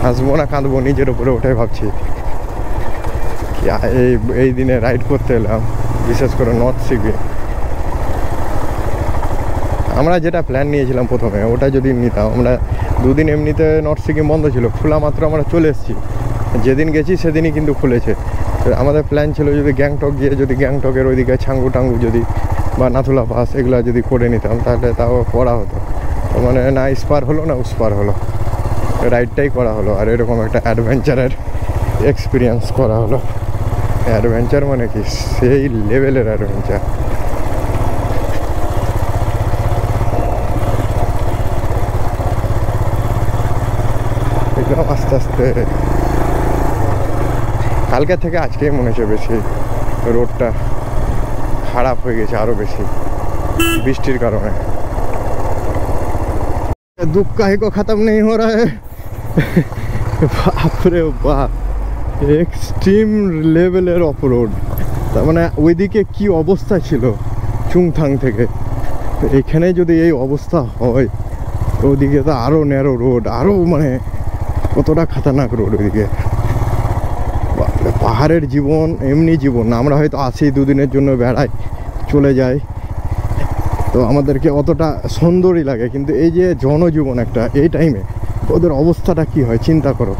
হাসবো না কাঁদবো নিজের উপরে, ওটাই ভাবছি। এই দিনে রাইড করতে এলাম, বিশেষ করে নর্থ সিকিম। আমরা যেটা প্ল্যান নিয়েছিলাম প্রথমে, ওটা যদি নিতাম, আমরা দুদিন এমনিতে নর্থ সিকিম বন্ধ ছিল, খোলা মাত্র আমরা চলে এসেছি। যেদিন গেছি সেদিনই কিন্তু খুলেছে। আমাদের প্ল্যান ছিল যদি গ্যাংটক গিয়ে যদি গ্যাংটকের ওইদিকে ছাঙ্গু টাঙ্গু যদি বা নাথুলা পাস এগুলো যদি করে নিতাম তাহলে তাও করা হতো। মানে না ইস্পার হলো না উস্পার হলো, রাইডটাই করা হলো। আর এরকম একটা অ্যাডভেঞ্চারের এক্সপিরিয়েন্স করা হলো। অ্যাডভেঞ্চার মানে কি, সেই লেভেলের অ্যাডভেঞ্চার। দেখলাম আস্তে আস্তে কালকে থেকে আজকেই মনে হচ্ছে বেশি রোডটা খারাপ হয়ে গেছে, আরও বেশি বৃষ্টির কারণে। দুঃখ কাহে কো খতম নেই হো রা হ্যায়। বাপরে বাপ, এক্সট্রিম লেভেলের অফ রোড। তার মানে ওইদিকে কি অবস্থা ছিল চুংথাং থেকে, এখানে যদি এই অবস্থা হয় ওদিকে তো আরও ন্যারো রোড, আরও মানে কতটা খাতারনাক রোড ওইদিকে। পাহাড়ের জীবন এমনি জীবন না, আমরা হয়তো আসি দুদিনের জন্য বেড়াই চলে যাই, তো আমাদেরকে অতটা সুন্দরই লাগে, কিন্তু এই যে জনজীবন একটা এই টাইমে ওদের অবস্থাটা কি হয় চিন্তা করো।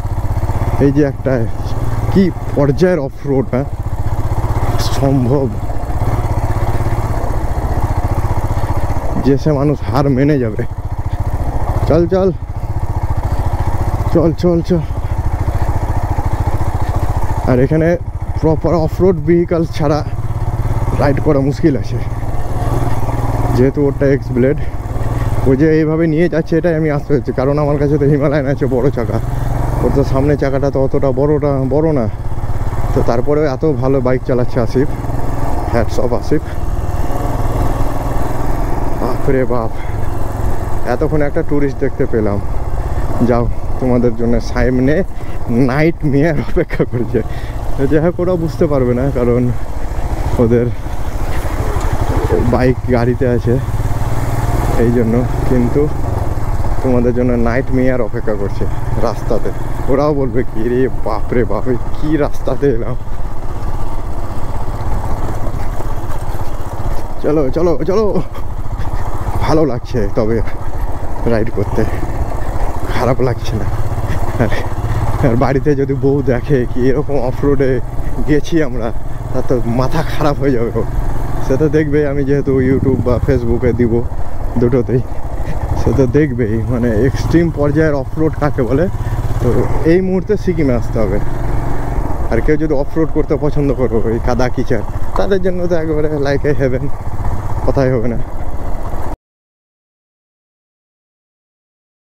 এই যে একটা কি পর্যায়ের অফ রোড, হ্যাঁ সম্ভব যে সে মানুষ হার মেনে যাবে। চল চল চল চল চল। আর এখানে প্রপার অফ রোড ভেহিকাল ছাড়া রাইড করা মুশকিল আছে, যেহেতু ওটা এক্স ব্লেড। ও যে এইভাবে নিয়ে যাচ্ছে এটাই আমি আসতে হচ্ছে, কারণ আমার কাছে তো হিমালয়ান আছে বড় চাকা, ওর তো সামনে চাকাটা তো অতটা বড় না। তো তারপরে এত ভালো বাইক চালাচ্ছে আসিফ, হ্যাটস অফ আসিফ। বাপরে বাপ, এতক্ষণ একটা ট্যুরিস্ট দেখতে পেলাম। যাও, তোমাদের জন্য সামনে নাইট মেয়ার অপেক্ষা করছে। যাই হোক, ওরা বুঝতে পারবে না কারণ ওদের বাইক গাড়িতে আছে এই জন্য, কিন্তু তোমাদের জন্য নাইট মেয়ার অপেক্ষা করছে রাস্তাতে। ওরাও বলবে কি রে বাপরে বাপরে কি রাস্তাতে এলাম। চলো চলো চলো, ভালো লাগছে তবে রাইড করতে, খারাপ লাগছে না। আর বাড়িতে যদি বউ দেখে কি এরকম অফ রোডে গেছি আমরা, তার তো মাথা খারাপ হয়ে যাবে। সে তো দেখবে, আমি যেহেতু ইউটিউব বা ফেসবুকে দিব দুটোতেই, সে তো দেখবেই মানে এক্সট্রিম পর্যায়ের অফ রোড কাকে বলে। তো এই মুহূর্তে সিকিমে আসতে হবে। আর কেউ যদি অফ রোড করতে পছন্দ করো, ওই কাদা কিচার, তাদের জন্য তো একেবারে লাইক এ হেভেন, কথাই হবে না।